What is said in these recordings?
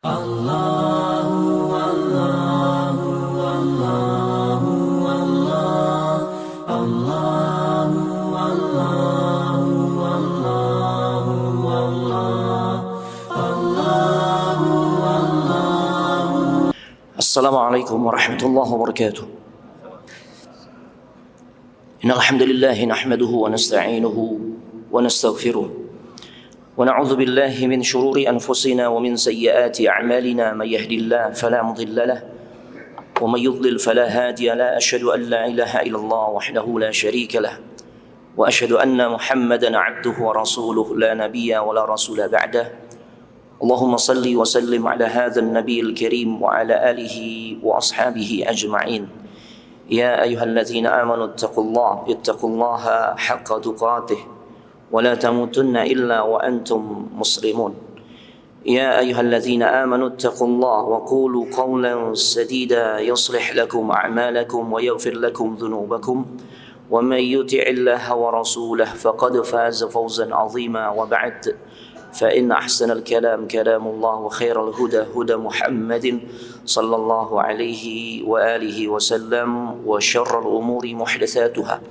Allahu Allahu Allahu Allah Allahu Allahu Allahu Allah Allahu Allahu. Assalamualaikum warahmatullahi wabarakatuh. Innal hamdalillah nahmaduhu wa nasta'inuhu wa nastaghfiruh. ونعوذ بالله من شرور أنفسنا ومن سيئات أعمالنا من يهد الله فلا مضل له ومن يضلل فلا هادي له أشهد أن لا إله إلا الله وحده لا شريك له وأشهد أن محمدا عبده ورسوله لا نبي ولا رسول بعده اللهم صل وسلم على هذا النبي الكريم وعلى آله وأصحابه أجمعين يا أيها الذين آمنوا اتقوا الله حق تقاته ولا تموتن إلا وأنتم مسلمون يا أيها الذين آمنوا اتقوا الله وقولوا قولا سديدا يصلح لكم أعمالكم ويغفر لكم ذنوبكم ومن يطع الله ورسوله فقد فاز فوزا عظيما وبعد فإن أحسن الكلام كلام الله وخير الهدى هدى محمد صلى الله عليه وآله وسلم وشر الأمور محدثاتها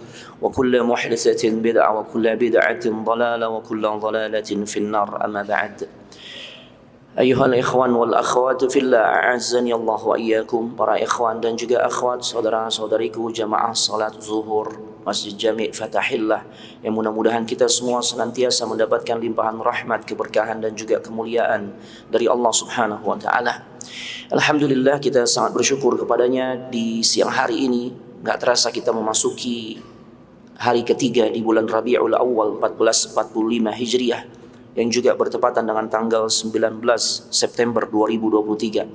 وكل محدثة بدعة وكل بدعة ضلالة وكل ضلالة في النار أما بعد أيها الإخوان والأخوات في الله أعزني الله وإياكم. Para ikhwan dan juga akhwat, saudara-saudariku jamaah salat zuhur Masjid Jami' Fatahillah, yang mudah-mudahan kita semua senantiasa mendapatkan limpahan rahmat, keberkahan dan juga kemuliaan dari Allah Subhanahu wa taala. Alhamdulillah, kita sangat bersyukur kepadanya di siang hari ini. Enggak terasa kita memasuki hari ketiga di bulan Rabiul Awal 1445 Hijriah, yang juga bertepatan dengan tanggal 19 September 2023.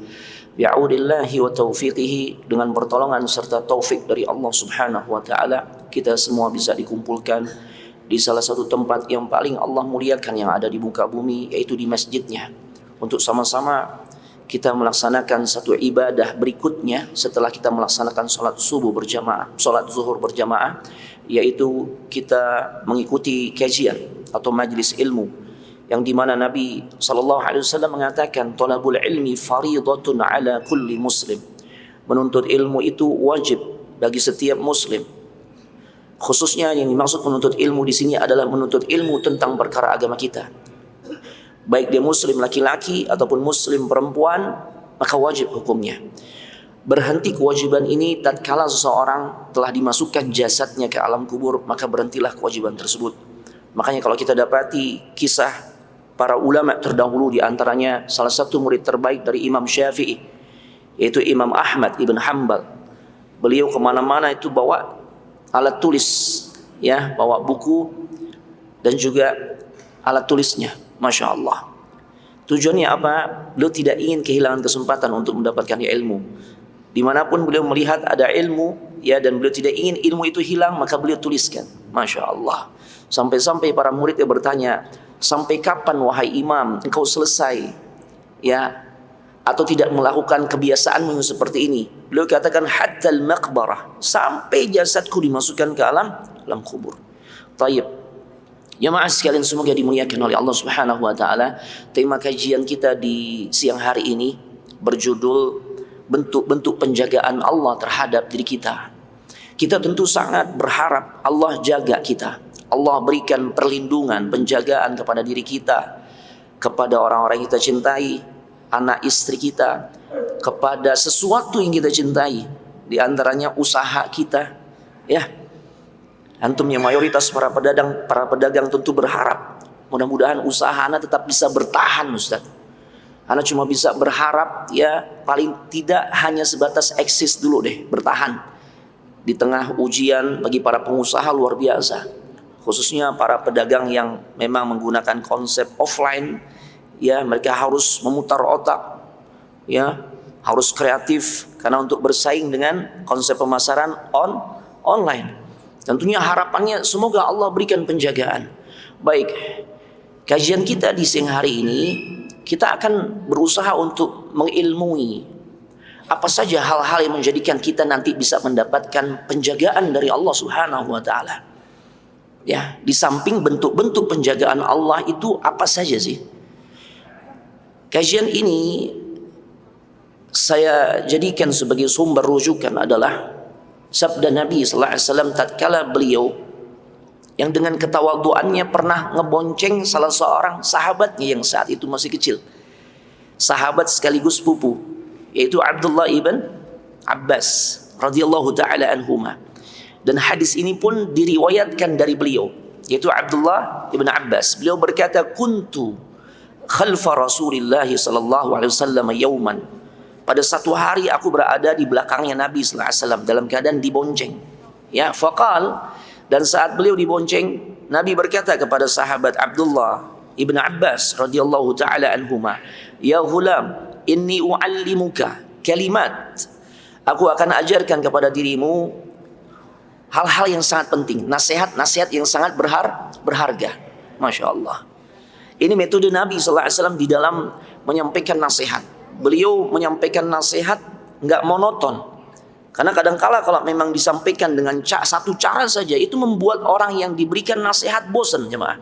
Bi'audillahi wa taufiqihi, dengan pertolongan serta taufik dari Allah Subhanahu wa taala, kita semua bisa dikumpulkan di salah satu tempat yang paling Allah muliakan yang ada di muka bumi, yaitu di masjidnya, untuk sama-sama kita melaksanakan satu ibadah berikutnya setelah kita melaksanakan salat subuh berjamaah, salat zuhur berjamaah, yaitu kita mengikuti kajian atau majlis ilmu, yang dimana Nabi SAW mengatakan talabul ilmi faridatun ala kulli muslim. Menuntut ilmu itu wajib bagi setiap muslim. Khususnya yang dimaksud menuntut ilmu di sini adalah menuntut ilmu tentang perkara agama kita. Baik dia muslim laki-laki ataupun muslim perempuan, maka wajib hukumnya. Berhenti kewajiban ini tatkala seseorang telah dimasukkan jasadnya ke alam kubur, maka berhentilah kewajiban tersebut. Makanya kalau kita dapati kisah para ulama terdahulu, di antaranya salah satu murid terbaik dari Imam Syafi'i, yaitu Imam Ahmad ibn Hanbal. Beliau kemana-mana itu bawa alat tulis, ya, bawa buku dan juga alat tulisnya, masya Allah. Tujuannya apa? Beliau tidak ingin kehilangan kesempatan untuk mendapatkan ilmu. Dimanapun beliau melihat ada ilmu, ya, dan beliau tidak ingin ilmu itu hilang, maka beliau tuliskan, masya Allah. Sampai-sampai para muridnya bertanya, sampai kapan wahai imam engkau selesai, ya, atau tidak melakukan kebiasaanmu yang seperti ini? Beliau katakan hatta al-maqbarah, sampai jasadku dimasukkan ke alam kubur. Taib. Jamaah sekalian, semoga dimuliakan oleh Allah Subhanahu wa taala. Tema kajian kita di siang hari ini berjudul bentuk-bentuk penjagaan Allah terhadap diri kita. Kita tentu sangat berharap Allah jaga kita, Allah berikan perlindungan, penjagaan kepada diri kita, kepada orang-orang yang kita cintai, anak istri kita, kepada sesuatu yang kita cintai, di antaranya usaha kita, ya. Antum yang mayoritas para pedagang tentu berharap mudah-mudahan usaha Anda tetap bisa bertahan, Ustaz. Anda cuma bisa berharap, ya, paling tidak hanya sebatas eksis dulu deh, bertahan di tengah ujian bagi para pengusaha luar biasa, khususnya para pedagang yang memang menggunakan konsep offline, ya, mereka harus memutar otak, ya, harus kreatif karena untuk bersaing dengan konsep pemasaran online. Tentunya harapannya semoga Allah berikan penjagaan. Baik, kajian kita di siang hari ini kita akan berusaha untuk mengilmui apa saja hal-hal yang menjadikan kita nanti bisa mendapatkan penjagaan dari Allah Subhanahu wa taala. Ya, di samping bentuk-bentuk penjagaan Allah itu apa saja sih? Kajian ini saya jadikan sebagai sumber rujukan adalah sabda Nabi sallallahu alaihi wasallam tatkala beliau yang dengan ketawaduannya pernah ngebonceng salah seorang sahabatnya yang saat itu masih kecil, sahabat sekaligus pupu, yaitu Abdullah ibn Abbas radhiyallahu taala anhuma. Dan hadis ini pun diriwayatkan dari beliau, yaitu Abdullah ibn Abbas. Beliau berkata, kuntu khalfa Rasulillah sallallahu alaihi wasallam yauman. Pada satu hari aku berada di belakangnya Nabi sallallahu alaihi wasallam dalam keadaan dibonceng. Ya, faqal, dan saat beliau dibonceng, Nabi berkata kepada sahabat Abdullah ibn Abbas radhiyallahu taala anhuma, "Ya ghulam, inni uallimuka kalimat." Aku akan ajarkan kepada dirimu hal-hal yang sangat penting, nasihat-nasihat yang sangat berharga. Masya Allah. Ini metode Nabi sallallahu alaihi wasallam di dalam menyampaikan nasihat. Beliau menyampaikan nasihat nggak monoton. Karena kadangkala kalau memang disampaikan dengan satu cara saja, itu membuat orang yang diberikan nasihat bosan, jemaah.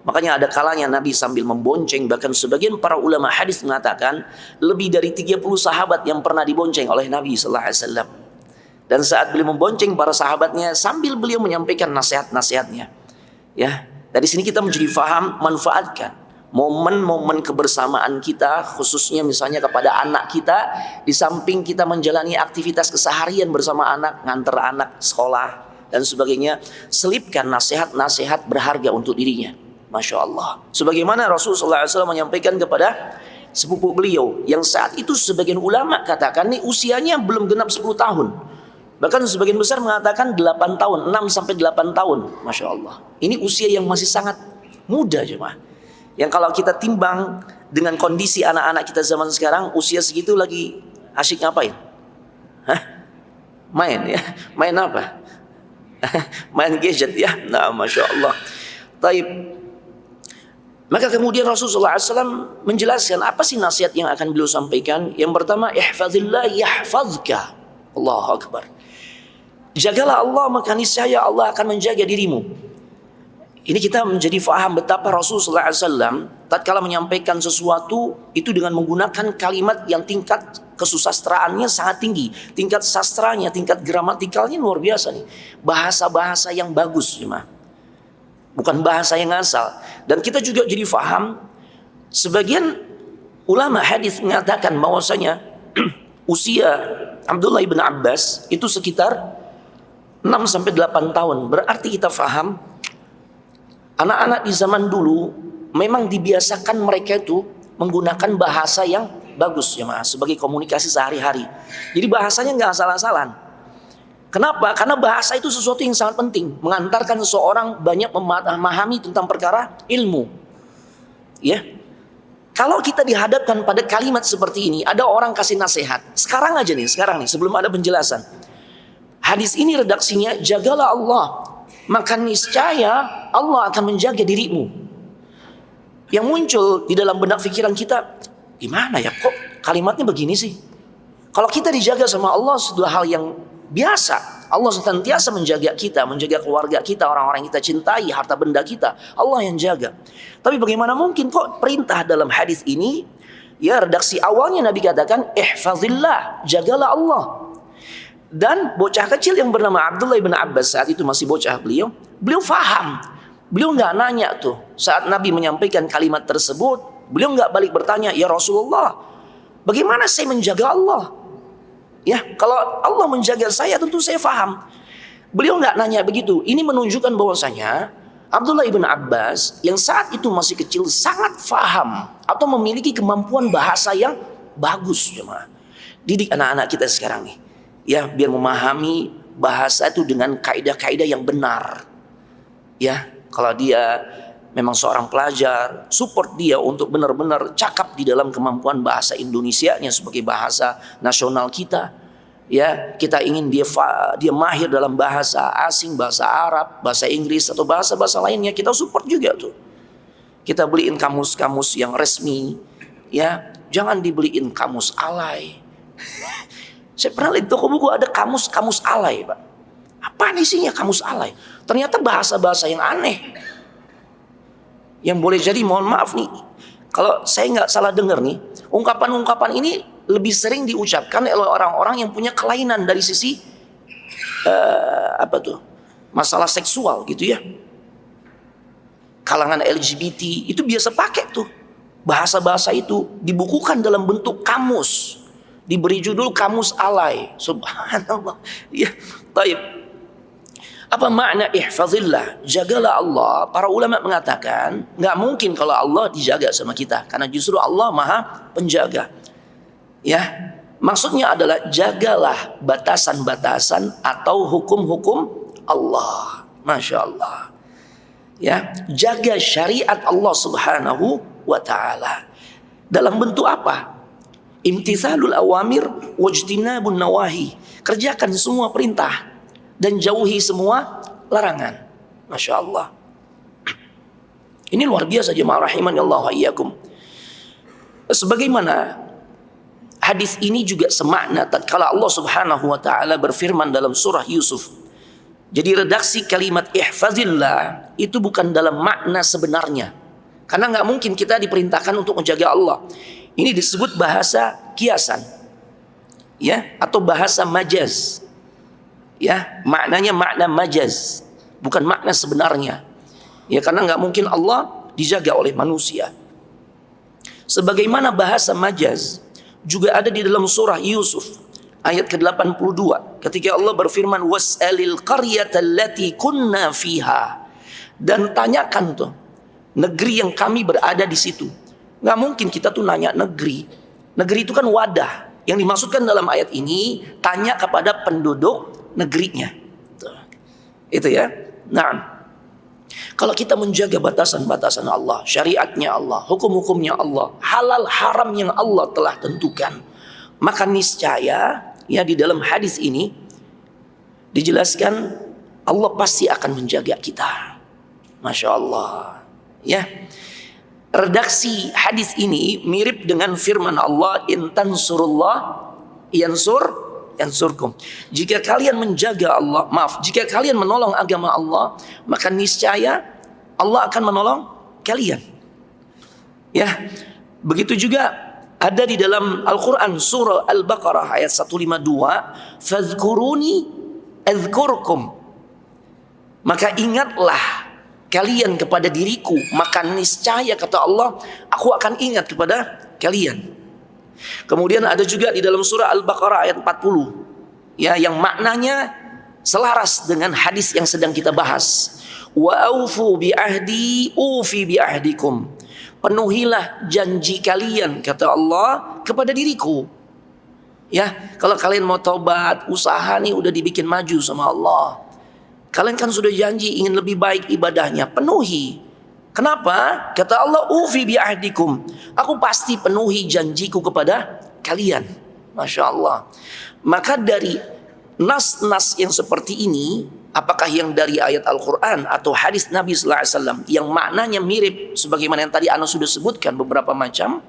Makanya ada kalanya Nabi sambil membonceng, bahkan sebagian para ulama hadis mengatakan lebih dari 30 sahabat yang pernah dibonceng oleh Nabi sallallahu alaihi wasallam. Dan saat beliau membonceng para sahabatnya sambil beliau menyampaikan nasihat-nasihatnya. Ya, dari sini kita menjadi faham, manfaatkan momen-momen kebersamaan kita, khususnya misalnya kepada anak kita, di samping kita menjalani aktivitas keseharian bersama anak, nganter anak sekolah dan sebagainya, selipkan nasihat-nasihat berharga untuk dirinya. Masya Allah. Sebagaimana Rasulullah SAW menyampaikan kepada sepupu beliau yang saat itu sebagian ulama katakan nih usianya belum genap 10 tahun. Bahkan sebagian besar mengatakan 8 tahun, 6 sampai 8 tahun. Masya Allah. Ini usia yang masih sangat muda, jemaah. Yang kalau kita timbang dengan kondisi anak-anak kita zaman sekarang, usia segitu lagi asyik ngapain? Hah? Main ya? Main apa? Main gadget ya? Nah, Masya Allah. Taib. Maka kemudian Rasulullah SAW menjelaskan apa sih nasihat yang akan beliau sampaikan. Yang pertama, ihfazillah yahfazka. Allahu Akbar. Jagalah Allah, maka niscaya Allah akan menjaga dirimu. Ini kita menjadi faham betapa Rasulullah SAW tatkala menyampaikan sesuatu itu dengan menggunakan kalimat yang tingkat kesusastraannya sangat tinggi, tingkat sastranya, tingkat gramatikalnya luar biasa nih. Bahasa-bahasa yang bagus, jemaah. Bukan bahasa yang asal. Dan kita juga jadi faham, sebagian ulama hadis mengatakan bahwasanya usia Abdullah ibn Abbas itu sekitar 6 sampai 8 tahun. Berarti kita faham anak-anak di zaman dulu memang dibiasakan mereka itu menggunakan bahasa yang bagus, ya mas, sebagai komunikasi sehari-hari. Jadi bahasanya nggak asal-asalan. Kenapa? Karena bahasa itu sesuatu yang sangat penting, mengantarkan seseorang banyak memahami tentang perkara ilmu. Ya, kalau kita dihadapkan pada kalimat seperti ini, ada orang kasih nasihat. Sekarang nih, sebelum ada penjelasan. Hadis ini redaksinya, jagalah Allah, maka niscaya Allah akan menjaga dirimu. Yang muncul di dalam benak pikiran kita, gimana ya kok kalimatnya begini sih? Kalau kita dijaga sama Allah, sudah hal yang biasa. Allah senantiasa menjaga kita, menjaga keluarga kita, orang-orang yang kita cintai, harta benda kita. Allah yang jaga. Tapi bagaimana mungkin kok perintah dalam hadis ini? Ya, redaksi awalnya Nabi katakan, ihfazillah, jagalah Allah. Dan bocah kecil yang bernama Abdullah bin Abbas, saat itu masih bocah beliau faham. Beliau nggak nanya tuh saat Nabi menyampaikan kalimat tersebut. Beliau nggak balik bertanya, ya Rasulullah, bagaimana saya menjaga Allah? Ya, kalau Allah menjaga saya tentu saya faham. Beliau nggak nanya begitu. Ini menunjukkan bahwasanya Abdullah ibn Abbas yang saat itu masih kecil sangat faham atau memiliki kemampuan bahasa yang bagus, jemaah. Didik anak-anak kita sekarang nih, ya, biar memahami bahasa itu dengan kaidah-kaidah yang benar. Ya, kalau dia memang seorang pelajar, support dia untuk benar-benar cakap di dalam kemampuan bahasa Indonesianya sebagai bahasa nasional kita. Ya, kita ingin dia mahir dalam bahasa asing, bahasa Arab, bahasa Inggris atau bahasa-bahasa lainnya, kita support juga tuh. Kita beliin kamus-kamus yang resmi, ya, jangan dibeliin kamus alay. Saya pernah lihat toko buku ada kamus alay, Pak. Apa isinya kamus alay? Ternyata bahasa-bahasa yang aneh. Yang boleh jadi, mohon maaf nih, kalau saya nggak salah dengar nih, ungkapan-ungkapan ini lebih sering diucapkan oleh orang-orang yang punya kelainan dari sisi masalah seksual gitu ya. Kalangan LGBT itu biasa pakai tuh bahasa-bahasa itu, dibukukan dalam bentuk kamus, diberi judul kamus alay. Subhanallah. Ya, baik. Apa makna ihfazillah? Jagalah Allah. Para ulama mengatakan nggak mungkin kalau Allah dijaga sama kita, karena justru Allah Maha Penjaga. Ya, maksudnya adalah jagalah batasan-batasan atau hukum-hukum Allah. Masya Allah. Ya, jaga syariat Allah Subhanahu wa ta'ala. Dalam bentuk apa? Imtithalul awamir wajtinabun nawahi. Kerjakan semua perintah dan jauhi semua larangan. Masya Allah. Ini luar biasa jemaah rahimani Allah wa iyyakum. Sebagaimana hadis ini juga semakna tatkala Allah Subhanahu wa ta'ala berfirman dalam surah Yusuf. Jadi redaksi kalimat ihfazillah itu bukan dalam makna sebenarnya. Karena nggak mungkin kita diperintahkan untuk menjaga Allah. Ini disebut bahasa kiasan, ya, atau bahasa majaz. Ya, maknanya makna majaz, bukan makna sebenarnya. Ya, karena nggak mungkin Allah dijaga oleh manusia. Sebagaimana bahasa majaz juga ada di dalam surah Yusuf ayat ke-82 ketika Allah berfirman was'alil qaryata allati kunna fiha, dan tanyakan tuh negeri yang kami berada di situ. Nggak mungkin kita tuh nanya negeri. Negeri itu kan wadah. Yang dimaksudkan dalam ayat ini tanya kepada penduduk negerinya. Itu ya. Nah, kalau kita menjaga batasan-batasan Allah, syariatnya Allah, hukum-hukumnya Allah, halal haram yang Allah telah tentukan, maka niscaya ya di dalam hadis ini dijelaskan Allah pasti akan menjaga kita. Masya Allah. Ya, redaksi hadis ini mirip dengan firman Allah, in tansurullah yansurkum. Jika kalian menjaga Allah, jika kalian menolong agama Allah, maka niscaya Allah akan menolong kalian. Ya, begitu juga ada di dalam Al-Quran surah Al-Baqarah ayat 152, fadhkuruni adzkurkum, maka ingatlah kalian kepada diriku, maka niscaya kata Allah aku akan ingat kepada kalian. Kemudian ada juga di dalam surah Al-Baqarah ayat 40 ya, yang maknanya selaras dengan hadis yang sedang kita bahas. Wa aufu bi ahdi ufi bi ahdikum, penuhilah janji kalian kata Allah kepada diriku. Ya, kalau kalian mau tobat, usaha nih udah dibikin maju sama Allah. Kalian kan sudah janji ingin lebih baik ibadahnya, penuhi. Kenapa? Kata Allah, ufi bi ahdikum, aku pasti penuhi janjiku kepada kalian. Masya Allah. Maka dari nas-nas yang seperti ini, apakah yang dari ayat Al-Quran atau hadis Nabi sallallahu alaihi wasallam yang maknanya mirip sebagaimana yang tadi Ana sudah sebutkan beberapa macam,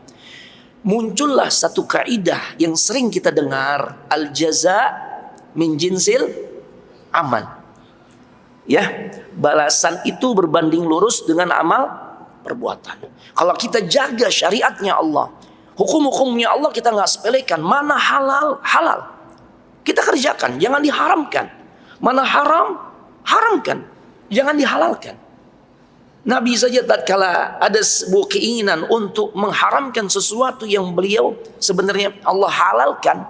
muncullah satu kaidah yang sering kita dengar, al-jaza min jinsil amal. Ya, balasan itu berbanding lurus dengan amal perbuatan. Kalau kita jaga syariatnya Allah, hukum-hukumnya Allah kita nggak sepelekan. Mana halal, halal kita kerjakan, jangan diharamkan. Mana haram, haramkan, jangan dihalalkan. Nabi saja tatkala ada sebuah keinginan untuk mengharamkan sesuatu yang beliau sebenarnya Allah halalkan,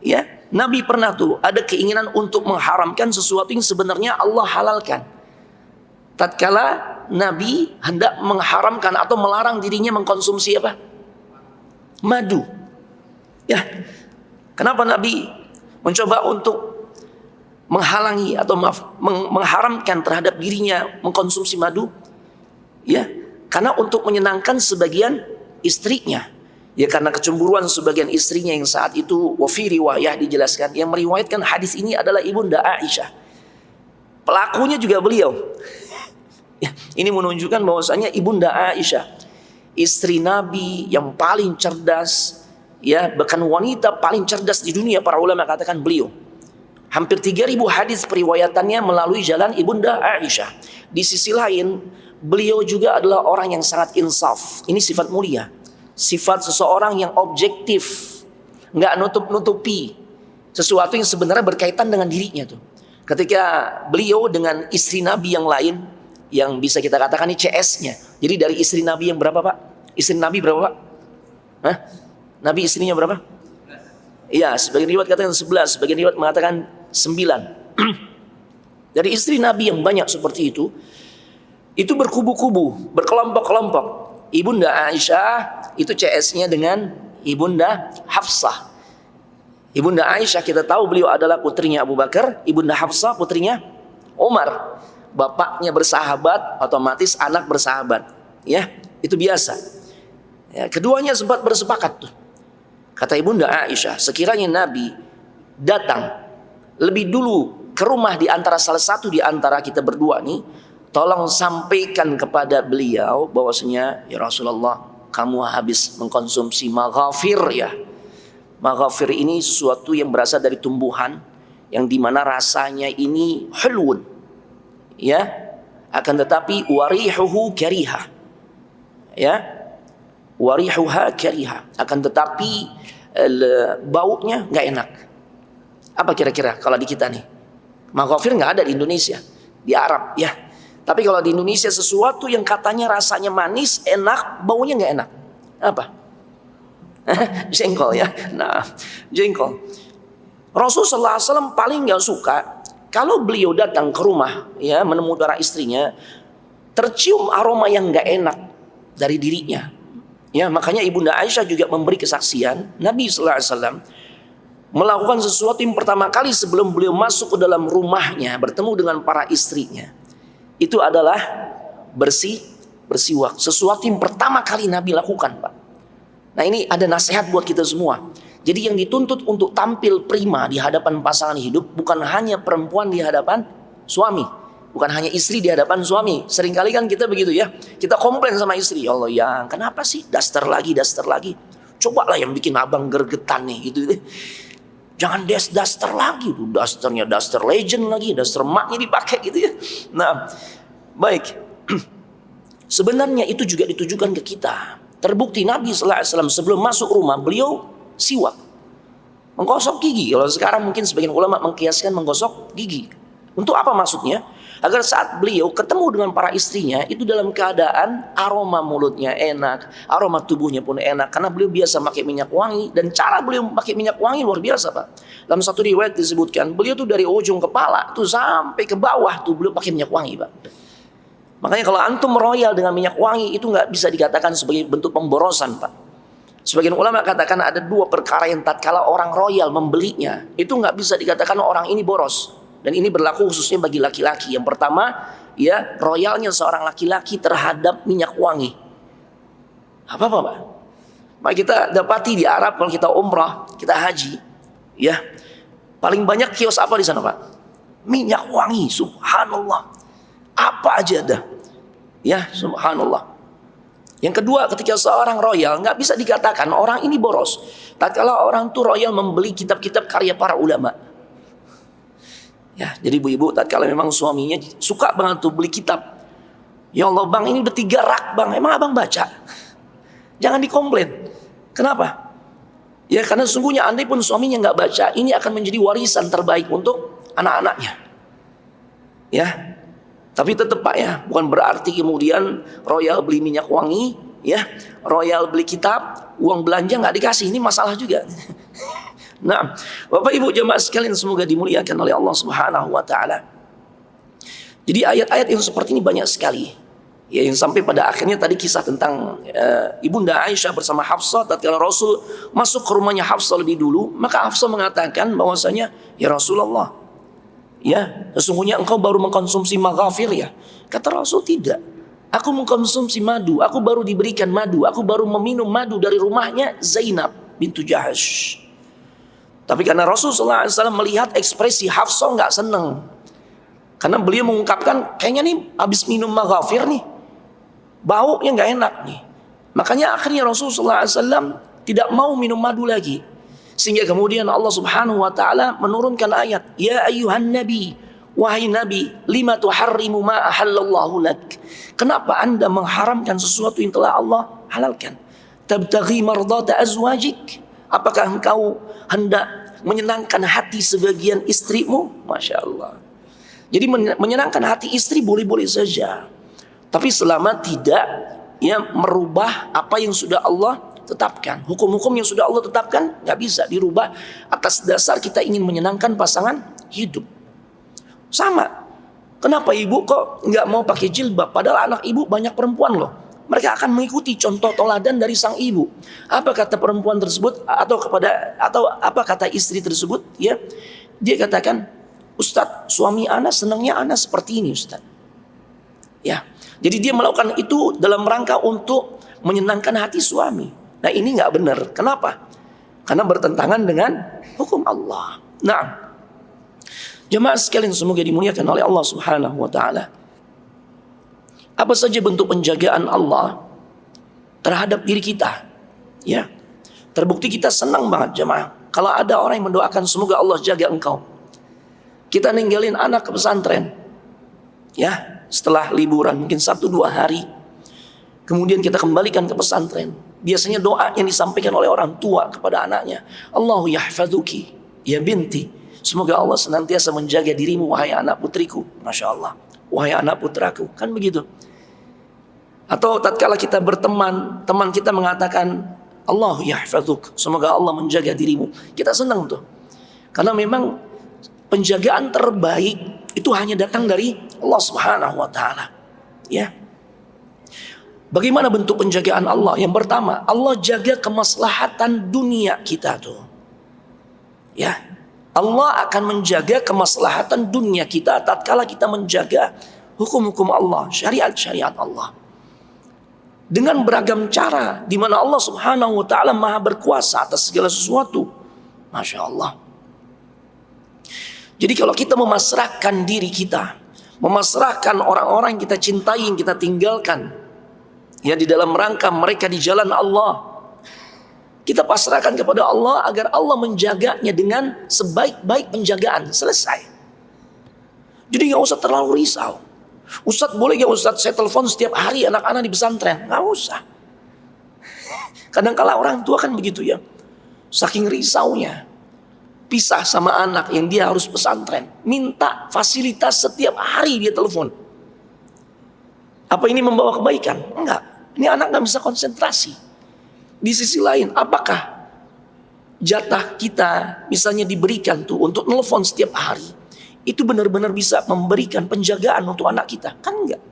ya, Nabi pernah tuh ada keinginan untuk mengharamkan sesuatu yang sebenarnya Allah halalkan. Tatkala Nabi hendak mengharamkan atau melarang dirinya mengkonsumsi apa? Madu. Ya, kenapa Nabi mencoba untuk menghalangi atau mengharamkan terhadap dirinya mengkonsumsi madu? Ya, karena untuk menyenangkan sebagian istrinya. Ya, karena kecemburuan sebagian istrinya yang saat itu, wa fi riwayah dijelaskan, yang meriwayatkan hadis ini adalah Ibunda Aisyah. Pelakunya juga beliau. Ya, ini menunjukkan bahwasanya Ibunda Aisyah, istri Nabi yang paling cerdas, ya, bahkan wanita paling cerdas di dunia, para ulama katakan beliau. Hampir 3.000 hadis periwayatannya melalui jalan Ibunda Aisyah. Di sisi lain, beliau juga adalah orang yang sangat insaf. Ini sifat mulia. Sifat seseorang yang objektif, nggak nutupi sesuatu yang sebenarnya berkaitan dengan dirinya tuh. Ketika beliau dengan istri Nabi yang lain, yang bisa kita katakan ini CS-nya. Jadi dari istri Nabi yang berapa Pak? Istri Nabi berapa Pak? Hah? Nabi istrinya berapa? Iya, sebagian riwayat katakan 11, sebagian riwayat mengatakan 9. Dari istri Nabi yang banyak seperti itu berkubu-kubu, berkelompok-kelompok. Ibunda Aisyah itu CS-nya dengan Ibunda Hafsah. Ibunda Aisyah kita tahu beliau adalah putrinya Abu Bakar, Ibunda Hafsah putrinya Umar. Bapaknya bersahabat, otomatis anak bersahabat. Ya, itu biasa. Ya, keduanya sempat bersepakat tuh. Kata Ibunda Aisyah, sekiranya Nabi datang lebih dulu ke rumah di antara salah satu di antara kita berdua nih, tolong sampaikan kepada beliau bahwasanya ya Rasulullah, kamu habis mengkonsumsi maghafir ya. Maghafir ini sesuatu yang berasal dari tumbuhan yang dimana rasanya ini hulun, ya, akan tetapi warihuhu karihah, ya, warihuha karihah, akan tetapi baunya nggak enak. Apa kira-kira kalau di kita nih? Maghafir nggak ada di Indonesia, di Arab ya. Tapi kalau di Indonesia sesuatu yang katanya rasanya manis, enak, baunya nggak enak. Apa? Jengkol ya. Nah, jengkol. Rasulullah SAW paling nggak suka kalau beliau datang ke rumah, ya, menemui para istrinya, tercium aroma yang nggak enak dari dirinya. Ya, makanya Ibunda Aisyah juga memberi kesaksian, Nabi SAW melakukan sesuatu yang pertama kali sebelum beliau masuk ke dalam rumahnya bertemu dengan para istrinya. Itu adalah bersiwak. Sesuatu yang pertama kali Nabi lakukan, Pak. Nah, ini ada nasihat buat kita semua. Jadi yang dituntut untuk tampil prima di hadapan pasangan hidup bukan hanya perempuan di hadapan suami, bukan hanya istri di hadapan suami. Seringkali kan kita begitu ya. Kita komplain sama istri, ya Allah yang kenapa sih daster lagi. Cobalah yang bikin abang gergetan nih gitu. Jangan daster lagi, tuh dasternya daster legend lagi, daster emaknya dipakai gitu ya. Nah, baik. Sebenarnya itu juga ditujukan ke kita. Terbukti Nabi SAW sebelum masuk rumah beliau siwak, menggosok gigi. Kalau sekarang mungkin sebagian ulama mengkiaskan menggosok gigi. Untuk apa maksudnya? Agar saat beliau ketemu dengan para istrinya itu dalam keadaan aroma mulutnya enak, aroma tubuhnya pun enak. Karena beliau biasa pakai minyak wangi, dan cara beliau pakai minyak wangi luar biasa, Pak. Dalam satu riwayat disebutkan beliau tuh dari ujung kepala tuh sampai ke bawah tuh beliau pakai minyak wangi, Pak. Makanya kalau antum royal dengan minyak wangi itu nggak bisa dikatakan sebagai bentuk pemborosan, Pak. Sebagian ulama katakan ada dua perkara yang tatkala orang royal membelinya itu nggak bisa dikatakan orang ini boros. Dan ini berlaku khususnya bagi laki-laki. Yang pertama, ya, royalnya seorang laki-laki terhadap minyak wangi. Apa-apa, Pak? Maka kita dapati di Arab kalau kita umrah, kita haji, ya, paling banyak kios apa di sana, Pak? Minyak wangi, subhanallah. Apa aja ada, ya, subhanallah. Yang kedua, ketika seorang royal nggak bisa dikatakan orang ini boros. Tatkala orang tuh royal membeli kitab-kitab karya para ulama. Ya, jadi ibu-ibu tatkala memang suaminya suka banget tuh beli kitab. Ya Allah bang, ini udah 3 rak bang, emang abang baca? Jangan dikomplain. Kenapa? Ya karena sesungguhnya andai pun suaminya nggak baca, ini akan menjadi warisan terbaik untuk anak-anaknya. Ya. Tapi tetap Pak ya, bukan berarti kemudian royal beli minyak wangi, ya, royal beli kitab, uang belanja nggak dikasih, ini masalah juga. Nah, Bapak Ibu jemaah sekalian semoga dimuliakan oleh Allah Subhanahu wa taala. Jadi ayat-ayat yang seperti ini banyak sekali. Ya, yang sampai pada akhirnya tadi kisah tentang Ibunda Aisyah bersama Hafsah tatkala Rasul masuk ke rumahnya Hafsah lebih dulu, maka Hafsah mengatakan bahwasanya, "Ya Rasulullah, ya, sesungguhnya engkau baru mengkonsumsi maghafir ya?" Kata Rasul, "Tidak. Aku mengkonsumsi madu, aku baru diberikan madu, aku baru meminum madu dari rumahnya Zainab bintu Jahash." Tapi karena Rasulullah SAW melihat ekspresi Hafsah nggak seneng, karena beliau mengungkapkan kayaknya nih habis minum maghafir nih, baunya nggak enak nih. Makanya akhirnya Rasulullah SAW tidak mau minum madu lagi. Sehingga kemudian Allah Subhanahu wa taala menurunkan ayat, "Ya ayyuhan nabi, wahai nabi, lima tuharrimu ma ahallallahu lak?" Kenapa Anda mengharamkan sesuatu yang telah Allah halalkan? Tabtaghi mardata azwajik? Apakah engkau hendak menyenangkan hati sebagian istrimu? Masya Allah. Jadi menyenangkan hati istri boleh-boleh saja, tapi selama tidak merubah apa yang sudah Allah tetapkan. Hukum-hukum yang sudah Allah tetapkan nggak bisa dirubah atas dasar kita ingin menyenangkan pasangan hidup. Sama. Kenapa ibu kok nggak mau pakai jilbab? Padahal anak ibu banyak perempuan loh. Mereka akan mengikuti contoh teladan dari sang ibu. Apa kata perempuan tersebut atau apa kata istri tersebut? Ya, dia katakan, Ustadz, suami ana senangnya ana seperti ini, Ustadz. Ya, jadi dia melakukan itu dalam rangka untuk menyenangkan hati suami. Nah, ini nggak benar. Kenapa? Karena bertentangan dengan hukum Allah. Nah, jemaah sekalian semoga dimuliakan oleh Allah Subhanahu wa taala. Apa saja bentuk penjagaan Allah terhadap diri kita? Ya. Terbukti kita senang banget jemaah kalau ada orang yang mendoakan semoga Allah jaga engkau. Kita ninggalin anak ke pesantren. Ya, setelah liburan mungkin 1-2 hari. Kemudian kita kembalikan ke pesantren. Biasanya doa yang disampaikan oleh orang tua kepada anaknya, Allahu yahfazuki ya binti. Semoga Allah senantiasa menjaga dirimu wahai anak putriku. Masya Allah. Wahai anak putraku. Kan begitu. Atau tatkala kita berteman, teman kita mengatakan Allahu yahfazuk. Semoga Allah menjaga dirimu. Kita senang tuh. Karena memang penjagaan terbaik itu hanya datang dari Allah Subhanahu wa taala. Ya. Bagaimana bentuk penjagaan Allah? Yang pertama, Allah jaga kemaslahatan dunia kita tuh. Ya. Allah akan menjaga kemaslahatan dunia kita tatkala kita menjaga hukum-hukum Allah, syariat-syariat Allah. Dengan beragam cara di mana Allah Subhanahu wa taala Maha berkuasa atas segala sesuatu. Masya Allah. Jadi kalau kita memasrahkan diri kita, memasrahkan orang-orang yang kita cintai, yang kita tinggalkan, ya di dalam rangka mereka di jalan Allah, kita pasrahkan kepada Allah agar Allah menjaganya dengan sebaik-baik penjagaan. Selesai. Jadi gak usah terlalu risau. Ustadz boleh gak Ustadz saya telepon setiap hari anak-anak di pesantren? Gak usah. Kadang-kala orang tua kan begitu ya. Saking risaunya pisah sama anak yang dia harus pesantren, minta fasilitas setiap hari dia telepon. Apa ini membawa kebaikan? Enggak. Ini anak gak bisa konsentrasi. Di sisi lain, apakah jatah kita misalnya diberikan tuh untuk telepon setiap hari, itu benar-benar bisa memberikan penjagaan untuk anak kita? Kan enggak.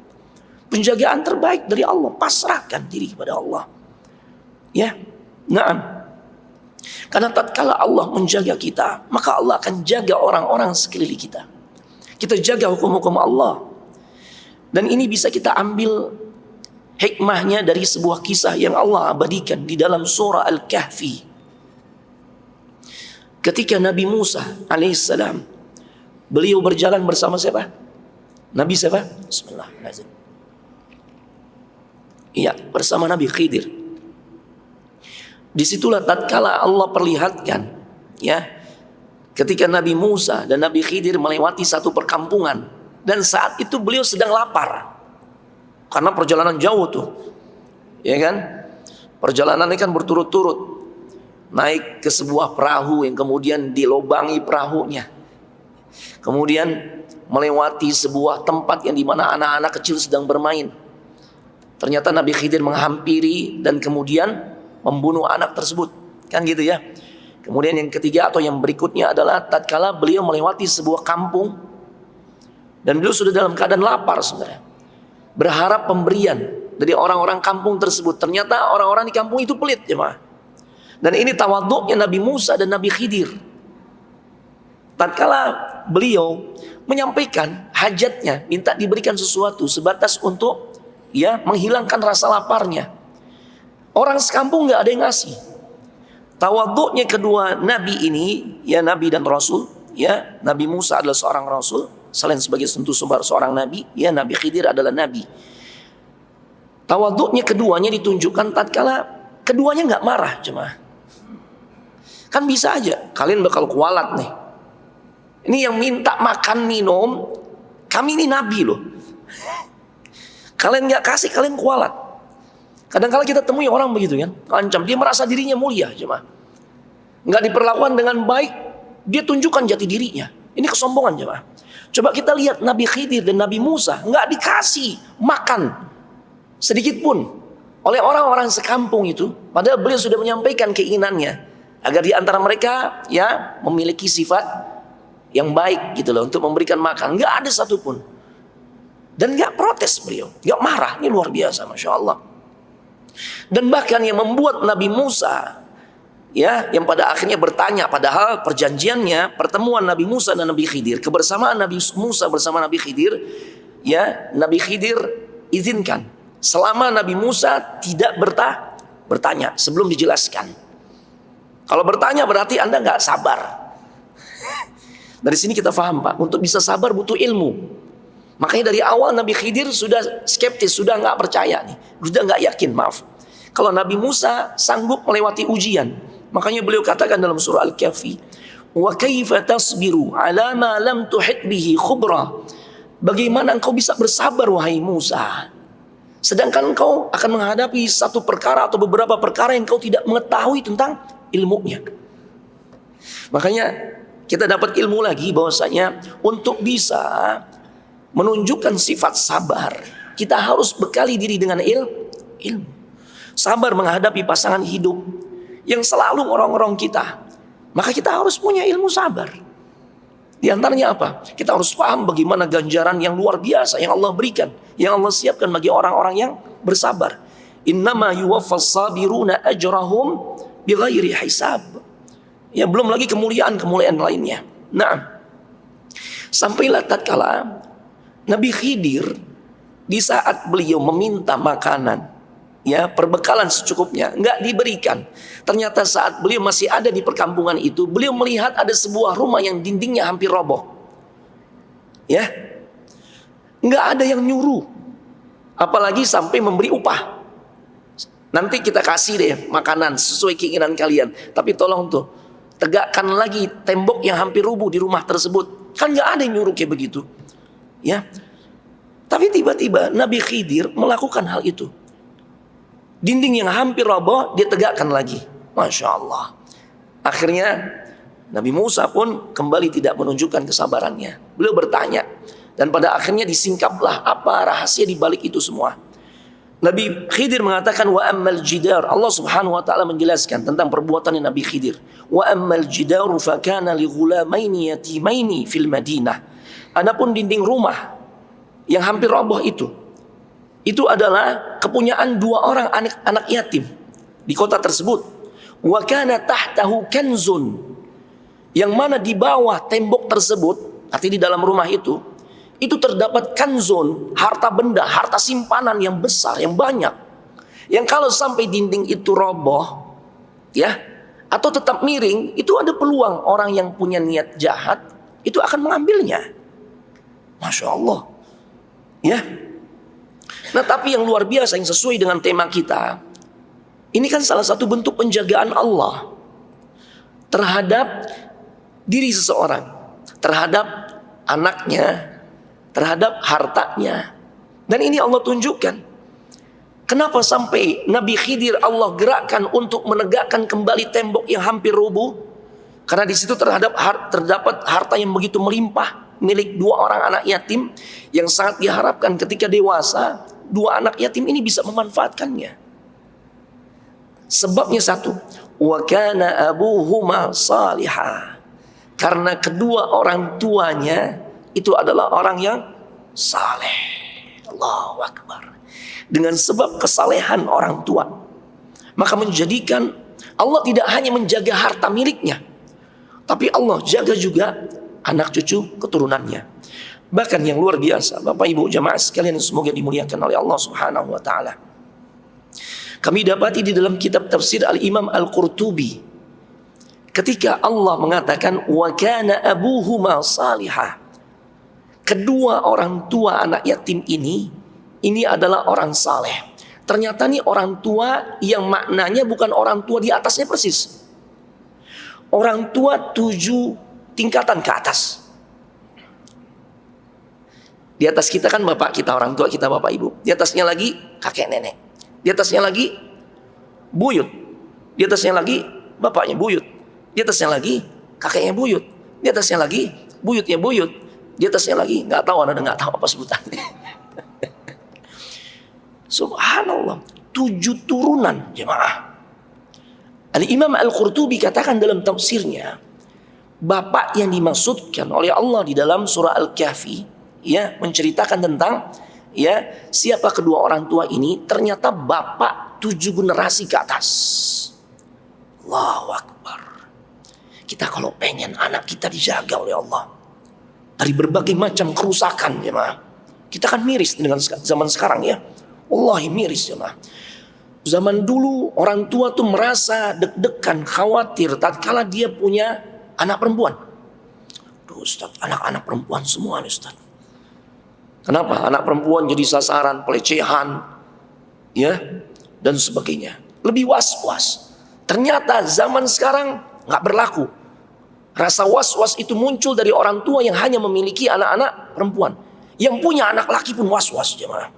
Penjagaan terbaik dari Allah, pasrahkan diri kepada Allah. Ya, naam. Karena tatkala Allah menjaga kita, maka Allah akan jaga orang-orang sekeliling kita. Kita jaga hukum-hukum Allah. Dan ini bisa kita ambil hikmahnya dari sebuah kisah yang Allah abadikan di dalam surah Al-Kahfi. Ketika Nabi Musa alaihissalam, beliau berjalan bersama siapa? Nabi siapa? Bismillahirrahmanirrahim. Iya, bersama Nabi Khidir. Disitulah tatkala Allah perlihatkan, ya, ketika Nabi Musa dan Nabi Khidir melewati satu perkampungan, dan saat itu beliau sedang lapar karena perjalanan jauh tuh, ya kan? Perjalanan ini kan berturut-turut, naik ke sebuah perahu yang kemudian dilobangi perahunya, kemudian melewati sebuah tempat yang dimana anak-anak kecil sedang bermain. Ternyata Nabi Khidir menghampiri dan kemudian membunuh anak tersebut, kan gitu ya. Kemudian yang ketiga atau yang berikutnya adalah tatkala beliau melewati sebuah kampung dan beliau sudah dalam keadaan lapar sebenarnya, berharap pemberian dari orang-orang kampung tersebut. Ternyata orang-orang di kampung itu pelit, jemaah. Dan ini tawaduknya Nabi Musa dan Nabi Khidir. Tatkala beliau menyampaikan hajatnya, minta diberikan sesuatu sebatas untuk menghilangkan rasa laparnya, orang sekampung nggak ada yang ngasih. Tawaduknya kedua nabi ini, ya nabi dan rasul, ya Nabi Musa adalah seorang rasul, selain sebagai seorang nabi, ya Nabi Khidir adalah nabi. Tawaduknya keduanya ditunjukkan tatkala keduanya nggak marah, jemaah. Kan bisa aja kalian bakal kualat nih. Ini yang minta makan minum, kami ini nabi loh. Kalian nggak kasih, kalian kualat. Kadang-kala kita temui orang begitu kan, ancam, dia merasa dirinya mulia, jemaah. nggak diperlakukan dengan baik, dia tunjukkan jati dirinya. Ini kesombongan jemaah. Coba kita lihat Nabi Khidir dan Nabi Musa nggak dikasih makan sedikit pun oleh orang-orang sekampung itu, padahal beliau sudah menyampaikan keinginannya agar di antara mereka ya memiliki sifat yang baik gitu loh, untuk memberikan makan. Nggak ada satupun. Dan nggak protes beliau, nggak marah. Ini luar biasa, masya Allah. Dan bahkan yang membuat Nabi Musa ya, yang pada akhirnya bertanya, padahal perjanjiannya pertemuan Nabi Musa dan Nabi Khidir, kebersamaan Nabi Musa bersama Nabi Khidir, ya Nabi Khidir izinkan selama Nabi Musa tidak bertanya sebelum dijelaskan. Kalau bertanya berarti Anda nggak sabar. Dari sini kita paham, Pak, untuk bisa sabar butuh ilmu. Makanya dari awal Nabi Khidir sudah skeptis, sudah nggak percaya nih, sudah nggak yakin, maaf. Kalau Nabi Musa sanggup melewati ujian, makanya beliau katakan dalam surah Al-Kahfi, wa kaifa tasbiru ala ma lam tuhit bihi khubra. Bagaimana engkau bisa bersabar wahai Musa, sedangkan engkau akan menghadapi satu perkara atau beberapa perkara yang engkau tidak mengetahui tentang ilmunya. Makanya kita dapat ilmu lagi bahwasanya untuk bisa menunjukkan sifat sabar, kita harus bekali diri dengan ilmu. Sabar menghadapi pasangan hidup yang selalu ngorong-ngorong kita, maka kita harus punya ilmu sabar. Di antaranya apa? Kita harus paham bagaimana ganjaran yang luar biasa yang Allah berikan, yang Allah siapkan bagi orang-orang yang bersabar. Innama yuwaffas sabiruna ajrahum bighairi hisab. Ya, belum lagi kemuliaan-kemuliaan lainnya. Nah, sampailah tatkala Nabi Khidir di saat beliau meminta makanan, ya perbekalan secukupnya, nggak diberikan. Ternyata saat beliau masih ada di perkampungan itu, beliau melihat ada sebuah rumah yang dindingnya hampir roboh. Ya, nggak ada yang nyuruh, apalagi sampai memberi upah. Nanti kita kasih deh makanan sesuai keinginan kalian, tapi tolong tuh tegakkan lagi tembok yang hampir rubuh di rumah tersebut. Kan nggak ada yang nyuruh kayak begitu. Ya, tapi tiba-tiba Nabi Khidir melakukan hal itu. Dinding yang hampir roboh dia tegakkan lagi. Masya Allah. Akhirnya Nabi Musa pun kembali tidak menunjukkan kesabarannya. Beliau bertanya, dan pada akhirnya disingkaplah apa rahasia di balik itu semua. Nabi Khidir mengatakan wa ammal jidar. Allah Subhanahu wa taala menjelaskan tentang perbuatan Nabi Khidir. Wa ammal jidaru fa kana li ghulamaini yatimaini fil Madinah. Adapun dinding rumah yang hampir roboh itu adalah kepunyaan dua orang anak yatim di kota tersebut. Wa kana tahtahu kanzun, yang mana di bawah tembok tersebut, artinya di dalam rumah itu terdapat kanzun, harta benda, harta simpanan yang besar, yang banyak. Yang kalau sampai dinding itu roboh, ya, atau tetap miring, itu ada peluang orang yang punya niat jahat itu akan mengambilnya. Masya Allah. Ya. Nah, tapi yang luar biasa yang sesuai dengan tema kita, ini kan salah satu bentuk penjagaan Allah terhadap diri seseorang, terhadap anaknya, terhadap hartanya. Dan ini Allah tunjukkan. Kenapa sampai Nabi Khidir Allah gerakkan untuk menegakkan kembali tembok yang hampir rubuh? Karena di situ terdapat harta yang begitu melimpah, milik dua orang anak yatim, yang sangat diharapkan ketika dewasa dua anak yatim ini bisa memanfaatkannya. Sebabnya satu, wa kana abuhuma salihah, karena kedua orang tuanya itu adalah orang yang saleh. Allahu Akbar. Dengan sebab kesalehan orang tua, maka menjadikan Allah tidak hanya menjaga harta miliknya, tapi Allah jaga juga anak cucu keturunannya. Bahkan yang luar biasa, Bapak Ibu jamaah sekalian semoga dimuliakan oleh Allah Subhanahu wa taala. Kami dapati di dalam kitab tafsir Al-Imam Al-Qurtubi, ketika Allah mengatakan wa kana abuhuma salihah, kedua orang tua anak yatim ini adalah orang saleh. Ternyata nih orang tua yang maknanya bukan orang tua di atasnya persis. Orang tua 7 tingkatan ke atas. Di atas kita kan bapak kita, orang tua kita, bapak ibu. Di atasnya lagi kakek nenek. Di atasnya lagi buyut. Di atasnya lagi bapaknya buyut. Di atasnya lagi kakeknya buyut. Di atasnya lagi buyutnya buyut. Di atasnya lagi nggak tahu, Anda nggak tahu apa sebutannya. Subhanallah, 7 turunan jemaah. Al-Imam Al-Qurtubi katakan dalam tafsirnya, bapak yang dimaksudkan oleh Allah di dalam surah Al-Kahfi, ya, menceritakan tentang, ya, siapa kedua orang tua ini, ternyata bapak 7 generasi ke atas. Allahu Akbar. Kita kalau pengen anak kita dijaga oleh Allah dari berbagai macam kerusakan, jemaah, kita kan miris dengan zaman sekarang, ya. Wallahi miris, jemaah. Zaman dulu orang tua tuh merasa deg-degan, khawatir tatkala dia punya anak perempuan. Duh Ustaz, anak-anak perempuan semua nih Ustaz. Kenapa? Anak perempuan jadi sasaran pelecehan, ya, dan sebagainya. Lebih was-was. Ternyata zaman sekarang nggak berlaku. Rasa was-was itu muncul dari orang tua yang hanya memiliki anak-anak perempuan. Yang punya anak laki pun was-was, jemaah.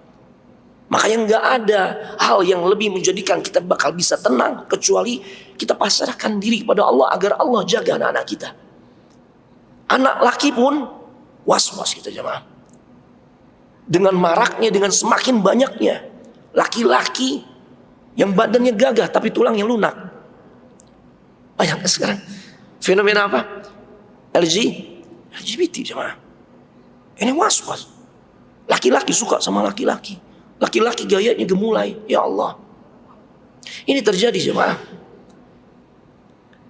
Makanya nggak ada hal yang lebih menjadikan kita bakal bisa tenang kecuali kita pasrahkan diri kepada Allah agar Allah jaga anak-anak kita. Anak laki pun was-was kita, jemaah. Dengan maraknya, dengan semakin banyaknya laki-laki yang badannya gagah tapi tulangnya lunak. Banyak sekarang fenomena apa? LGBT, jemaah. Ini was-was. Laki-laki suka sama laki-laki. Laki-laki gayanya gemulai. Ya Allah, ini terjadi, jemaah.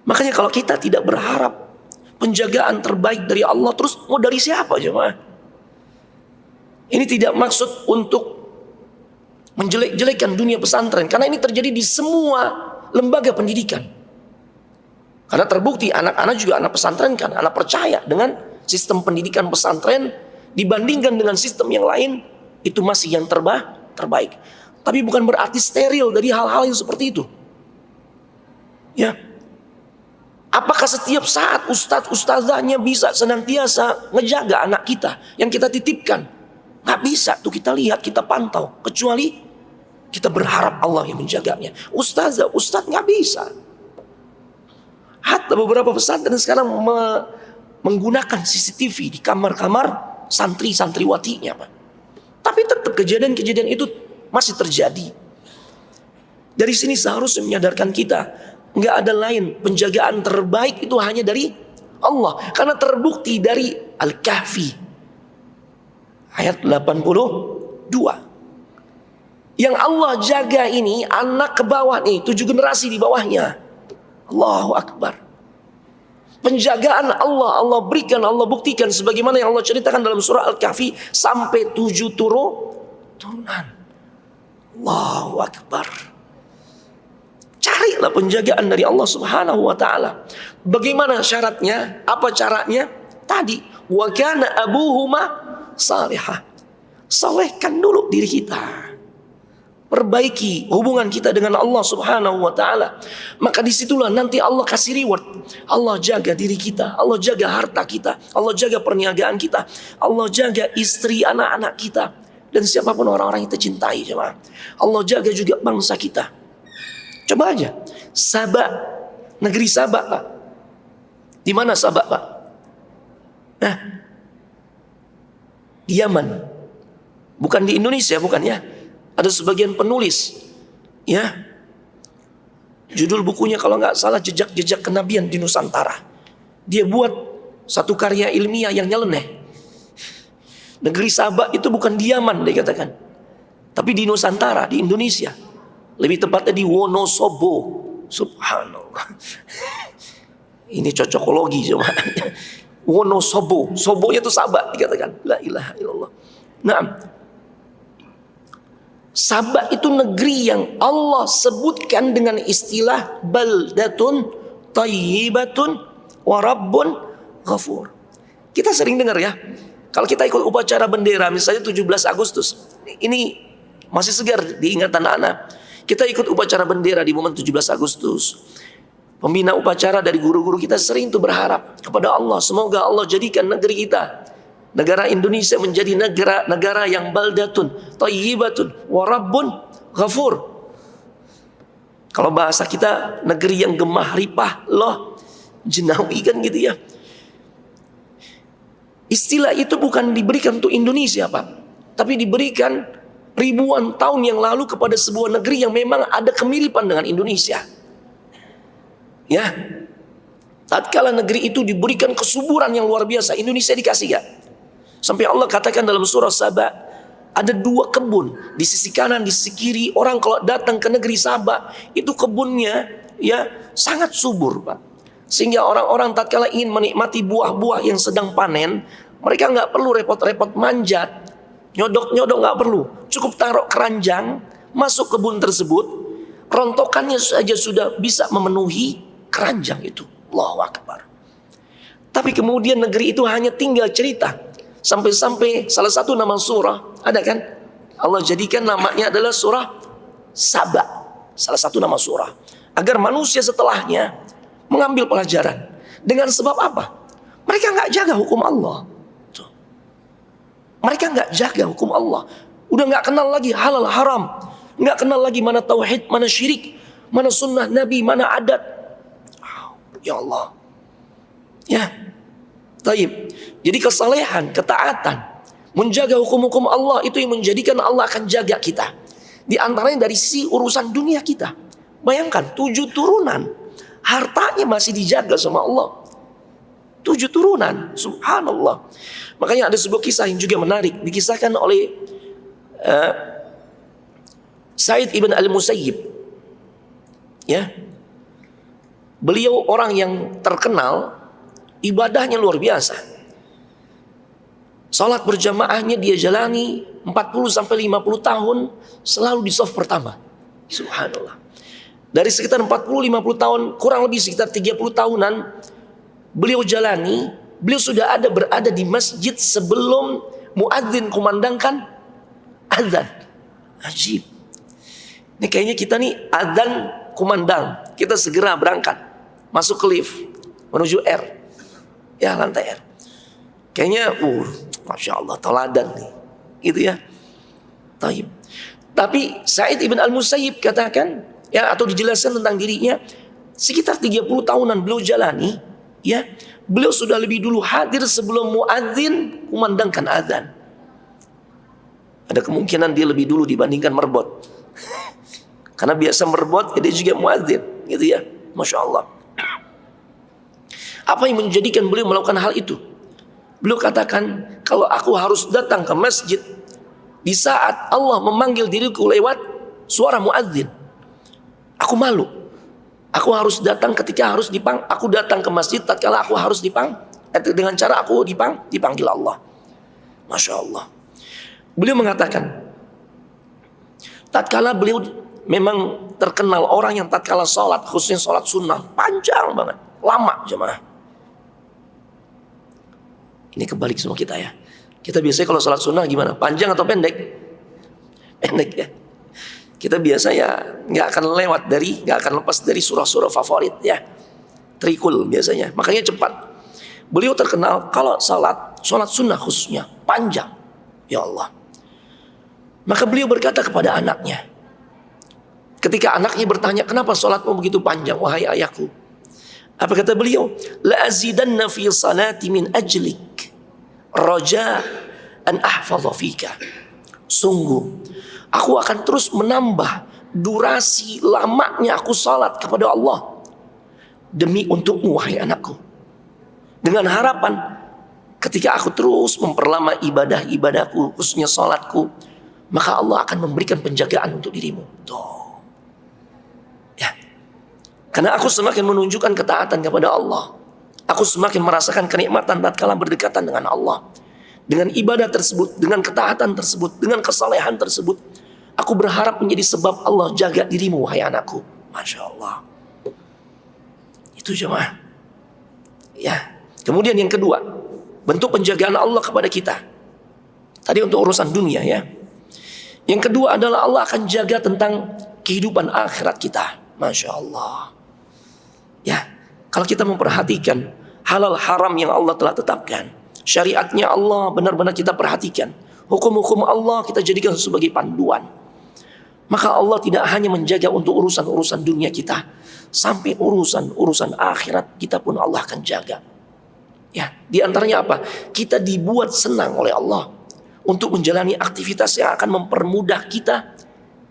Makanya kalau kita tidak berharap penjagaan terbaik dari Allah, terus mau dari siapa, jemaah? Ini tidak maksud untuk menjelek-jelekan dunia pesantren, karena ini terjadi di semua lembaga pendidikan. Karena terbukti anak-anak juga anak pesantren kan, anak percaya dengan sistem pendidikan pesantren dibandingkan dengan sistem yang lain, itu masih yang terbaik. Tapi bukan berarti steril dari hal-hal yang seperti itu. Ya. Apakah setiap saat ustadz-ustadzahnya bisa senantiasa ngejaga anak kita yang kita titipkan? Nggak bisa tuh kita lihat, kita pantau. Kecuali kita berharap Allah yang menjaganya. Ustadz nggak bisa. Hatta beberapa pesantren sekarang menggunakan CCTV di kamar-kamar santri-santriwatinya, Pak. Tapi tetap kejadian-kejadian itu masih terjadi. Dari sini seharusnya menyadarkan kita, nggak ada lain penjagaan terbaik itu hanya dari Allah. Karena terbukti dari Al-Kahfi ayat 82. Yang Allah jaga ini anak ke bawah nih, 7 generasi di bawahnya. Allahu Akbar. Penjagaan Allah berikan, Allah buktikan sebagaimana yang Allah ceritakan dalam surah Al-Kahfi sampai 7 turunan. Allahu Akbar. Carilah penjagaan dari Allah Subhanahu wa taala. Bagaimana syaratnya? Apa caranya? Tadi, wa kana abuhuma salihah. Salehkan dulu diri kita. Perbaiki hubungan kita dengan Allah Subhanahu wa taala. Maka disitulah nanti Allah kasih reward. Allah jaga diri kita, Allah jaga harta kita, Allah jaga perniagaan kita, Allah jaga istri anak-anak kita, dan siapapun orang-orang yang kita cintai, jemaah. Allah jaga juga bangsa kita. Coba aja Sabah, negeri Sabah, Pak. Di mana Sabah, Pak? Nah, di Yaman. Bukan di Indonesia, bukan ya. Ada sebagian penulis, ya, judul bukunya kalau nggak salah Jejak-jejak Kenabian di Nusantara. Dia buat satu karya ilmiah yang nyeleneh. Negeri Sabah itu bukan di Yaman, dia katakan, tapi di Nusantara, di Indonesia. Lebih tepatnya di Wonosobo. Subhanallah. Ini cocokologi cuma. Wonosobo, sobonya itu Sabah dikatakan. La ilaha illallah. Nah, Sabah itu negeri yang Allah sebutkan dengan istilah baldatun thayyibatun wa rabbun ghafur. Kita sering dengar ya, kalau kita ikut upacara bendera misalnya 17 Agustus. Ini masih segar di ingatan anak-anak. Kita ikut upacara bendera di momen 17 Agustus. Pembina upacara dari guru-guru kita sering tuh berharap kepada Allah, semoga Allah jadikan negeri kita, negara Indonesia, menjadi negara yang baldatun thayyibatun wa rabbun ghafur. Kalau bahasa kita, negeri yang gemah ripah loh, Jenawi kan gitu ya. Istilah itu bukan diberikan untuk Indonesia, Pak, tapi diberikan ribuan tahun yang lalu kepada sebuah negeri yang memang ada kemiripan dengan Indonesia. Ya, tatkala negeri itu diberikan kesuburan yang luar biasa, Indonesia dikasih ya. Sampai Allah katakan dalam surah Saba, ada 2 kebun di sisi kanan, di sisi kiri. Orang kalau datang ke negeri Saba, itu kebunnya ya sangat subur, Pak. Sehingga orang-orang tatkala ingin menikmati buah-buah yang sedang panen, mereka nggak perlu repot-repot manjat, nyodok-nyodok nggak perlu. Cukup taruh keranjang, masuk kebun tersebut, rontokannya saja sudah bisa memenuhi keranjang itu. Allahu Akbar. Tapi kemudian negeri itu hanya tinggal cerita. Sampai-sampai salah satu nama surah, ada kan? Allah jadikan namanya adalah surah Saba. Salah satu nama surah. Agar manusia setelahnya mengambil pelajaran. Dengan sebab apa? Mereka nggak jaga hukum Allah. Tuh. Mereka nggak jaga hukum Allah. Udah nggak kenal lagi halal haram. Nggak kenal lagi mana tauhid, mana syirik, mana sunnah Nabi, mana adat. Ya Allah. Ya. Taib. Jadi kesalehan, ketaatan, menjaga hukum-hukum Allah itu yang menjadikan Allah akan jaga kita. Di antaranya dari sisi urusan dunia kita. Bayangkan 7 turunan. Hartanya masih dijaga sama Allah. 7 turunan. Subhanallah. Makanya ada sebuah kisah yang juga menarik. Dikisahkan oleh Sa'id ibn al-Musayyib. Ya. Beliau orang yang terkenal, ibadahnya luar biasa. Salat berjamaahnya dia jalani 40-50 tahun, selalu di shaf pertama. Subhanallah. Dari sekitar 40-50 tahun, kurang lebih sekitar 30 tahunan beliau jalani, beliau sudah berada di masjid sebelum muadzin kumandangkan azan. Ajib. Ini kayaknya kita nih azan kumandang, kita segera berangkat, masuk ke lift menuju R. Ya, lantai R. Kayaknya Masya Allah, teladan nih. Gitu ya. Taib. Tapi Sa'id ibn al-Musayyib katakan, ya, atau dijelaskan tentang dirinya, sekitar 30 tahunan beliau jalani, ya, beliau sudah lebih dulu hadir sebelum muadzin kumandangkan azan. Ada kemungkinan dia lebih dulu dibandingkan merbot. Karena biasa merbot, dia juga muadzin, gitu ya. Masya Allah. Apa yang menjadikan beliau melakukan hal itu? Beliau katakan, kalau aku harus datang ke masjid di saat Allah memanggil diriku lewat suara muadzin, aku malu. Aku harus datang ketika harus aku datang ke masjid tatkala aku harus dengan cara aku dipanggil Allah. Masya Allah. Beliau mengatakan, tatkala beliau memang terkenal orang yang tatkala sholat, khususnya sholat sunnah, panjang banget, lama jemaah. Ini kebalik semua kita ya. Kita biasanya kalau sholat sunnah gimana? Panjang atau pendek? Pendek ya. Kita biasa ya nggak akan lepas dari surah-surah favorit ya. Trikul biasanya. Makanya cepat. Beliau terkenal kalau sholat sunnah khususnya panjang. Ya Allah. Maka beliau berkata kepada anaknya. Ketika anaknya bertanya, kenapa sholatmu begitu panjang wahai ayahku? Apa kata beliau? La azidanna fi salati min ajlik raja an ahfadha fika. Sungguh aku akan terus menambah durasi lamanya aku salat kepada Allah demi untukmu wahai anakku. Dengan harapan ketika aku terus memperlama ibadah-ibadahku, khususnya salatku, maka Allah akan memberikan penjagaan untuk dirimu. Tuh. Ya. Karena aku semakin menunjukkan ketaatan kepada Allah, aku semakin merasakan kenikmatan tatkala berdekatan dengan Allah. Dengan ibadah tersebut, dengan ketaatan tersebut, dengan kesalehan tersebut, aku berharap menjadi sebab Allah jaga dirimu wahai anakku. Masya Allah. Itu jemaah. Ya. Kemudian yang kedua, bentuk penjagaan Allah kepada kita. Tadi untuk urusan dunia ya. Yang kedua adalah Allah akan jaga tentang kehidupan akhirat kita. Masya Allah. Ya, kalau kita memperhatikan halal haram yang Allah telah tetapkan, syariatnya Allah benar-benar kita perhatikan, hukum-hukum Allah kita jadikan sebagai panduan, Maka Allah tidak hanya menjaga untuk urusan-urusan dunia kita, sampai urusan-urusan akhirat kita pun Allah akan jaga. Ya, di antaranya apa? Kita dibuat senang oleh Allah untuk menjalani aktivitas yang akan mempermudah kita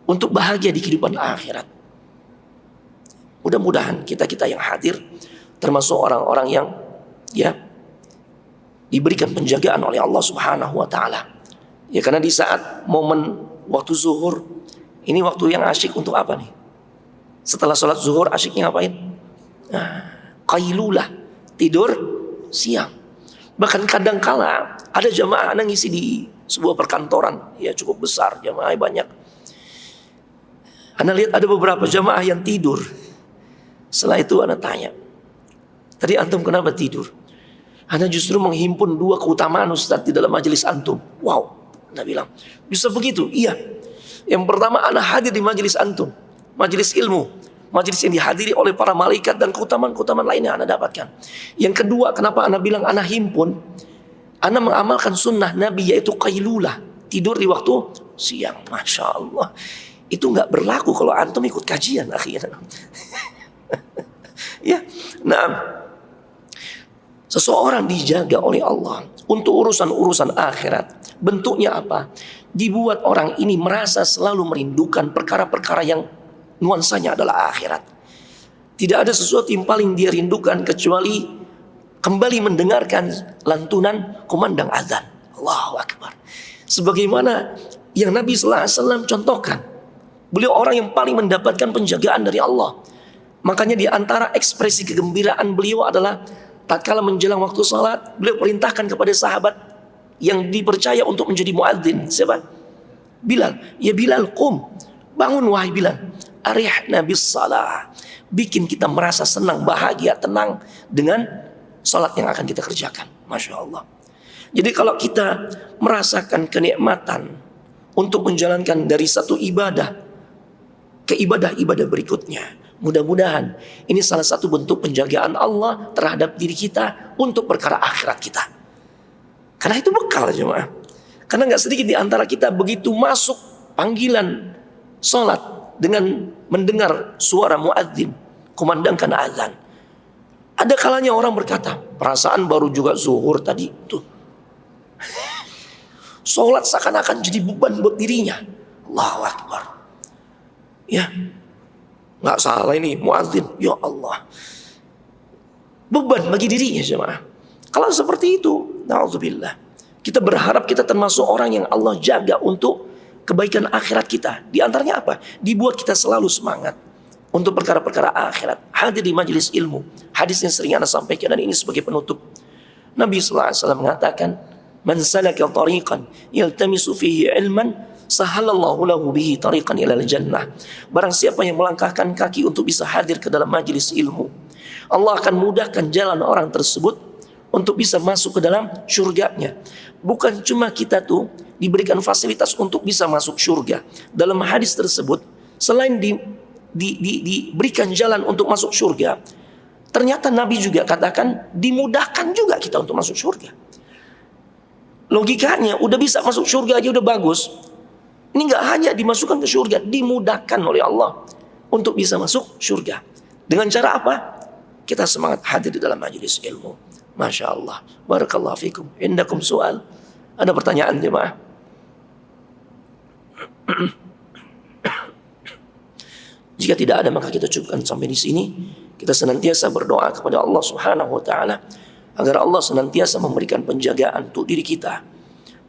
untuk bahagia di kehidupan akhirat. Mudah-mudahan kita yang hadir termasuk orang-orang yang diberikan penjagaan oleh Allah Subhanahu wa taala. Ya, karena di saat momen waktu zuhur ini waktu yang asyik untuk apa nih? Setelah sholat zuhur asyiknya ngapain? Qailulah, tidur siang. Bahkan kadang kala ada jamaah anak ngisi di sebuah perkantoran, ya cukup besar, jamaah banyak. Anda lihat ada beberapa jamaah yang tidur. Setelah itu Anda tanya, tadi antum kenapa tidur? Anda justru menghimpun 2 keutamaan Ustaz di dalam majelis antum. Wow, Anda bilang, bisa begitu? Iya. Yang pertama, Anda hadir di majelis antum, majelis ilmu, majelis yang dihadiri oleh para malaikat dan keutamaan-keutamaan lainnya Anda dapatkan. Yang kedua, kenapa Anda bilang Anda himpun? Anda mengamalkan sunnah Nabi, yaitu qailulah, tidur di waktu siang. Masya Allah. Itu nggak berlaku kalau antum ikut kajian akhirnya. Ya, nah, seseorang dijaga oleh Allah untuk urusan-urusan akhirat. Bentuknya apa? Dibuat orang ini merasa selalu merindukan perkara-perkara yang nuansanya adalah akhirat. Tidak ada sesuatu yang paling dia rindukan kecuali kembali mendengarkan lantunan kumandang azan. Allahu Akbar. Sebagaimana yang Nabi sallallahu alaihi wasallam contohkan. Beliau orang yang paling mendapatkan penjagaan dari Allah. Makanya di antara ekspresi kegembiraan beliau adalah tatkala menjelang waktu salat, beliau perintahkan kepada sahabat yang dipercaya untuk menjadi muadzin. Siapa? Bilal. Ya Bilal, qum. Bangun wahai Bilal. Arihna bis salah. Bikin kita merasa senang, bahagia, tenang dengan salat yang akan kita kerjakan. Masya Allah. Jadi kalau kita merasakan kenikmatan untuk menjalankan dari satu ibadah ke ibadah-ibadah berikutnya, mudah-mudahan ini salah satu bentuk penjagaan Allah terhadap diri kita untuk perkara akhirat kita. Karena itu bekal jemaah. Karena gak sedikit di antara kita begitu masuk panggilan sholat dengan mendengar suara muadzin kumandangkan azan, ada kalanya orang berkata, perasaan baru juga zuhur tadi tuh. Sholat seakan-akan jadi beban buat dirinya. Allahu Akbar. Ya, nggak salah ini muadzin. Ya Allah, beban bagi dirinya jemaah. Kalau seperti itu, na'udzubillah, kita berharap kita termasuk orang yang Allah jaga untuk kebaikan akhirat kita. Di antaranya apa? Dibuat kita selalu semangat untuk perkara-perkara akhirat. Hadir di majelis ilmu. Hadis yang sering Anda sampaikan dan ini sebagai penutup. Nabi SAW mengatakan, "Man salaka tariqan yaltamisu fihi ilman, sahalallahu lahu bihi tariqan ilal jannah." Barang siapa yang melangkahkan kaki untuk bisa hadir ke dalam majelis ilmu, Allah akan mudahkan jalan orang tersebut untuk bisa masuk ke dalam syurganya. Bukan cuma kita tuh diberikan fasilitas untuk bisa masuk syurga. Dalam hadis tersebut, selain diberikan jalan untuk masuk syurga, ternyata Nabi juga katakan dimudahkan juga kita untuk masuk syurga. Logikanya udah bisa masuk syurga aja udah bagus. Ini gak hanya dimasukkan ke syurga, dimudahkan oleh Allah untuk bisa masuk syurga. Dengan cara apa? Kita semangat hadir di dalam majelis ilmu. Masya Allah. Barakallahu fikum. Indakum soal. Ada pertanyaan jemaah? Jika tidak ada maka kita cukupkan sampai di sini. Kita senantiasa berdoa kepada Allah Subhanahu wa taala agar Allah senantiasa memberikan penjagaan untuk diri kita,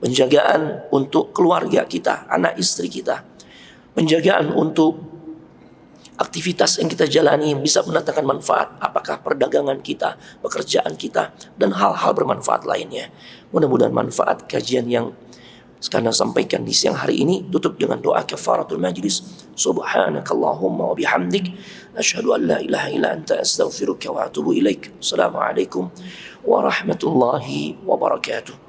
penjagaan untuk keluarga kita, anak istri kita, penjagaan untuk aktivitas yang kita jalani yang bisa mendatangkan manfaat, apakah perdagangan kita, pekerjaan kita, dan hal-hal bermanfaat lainnya. Mudah-mudahan manfaat kajian yang sekarang sampaikan di siang hari ini. Tutup dengan doa kafaratul majlis. Subhanakallahumma wa bihamdik, asyhadu an la ilaha illa anta, astaghfiruka wa atubu ilaik. Assalamualaikum warahmatullahi wabarakatuh.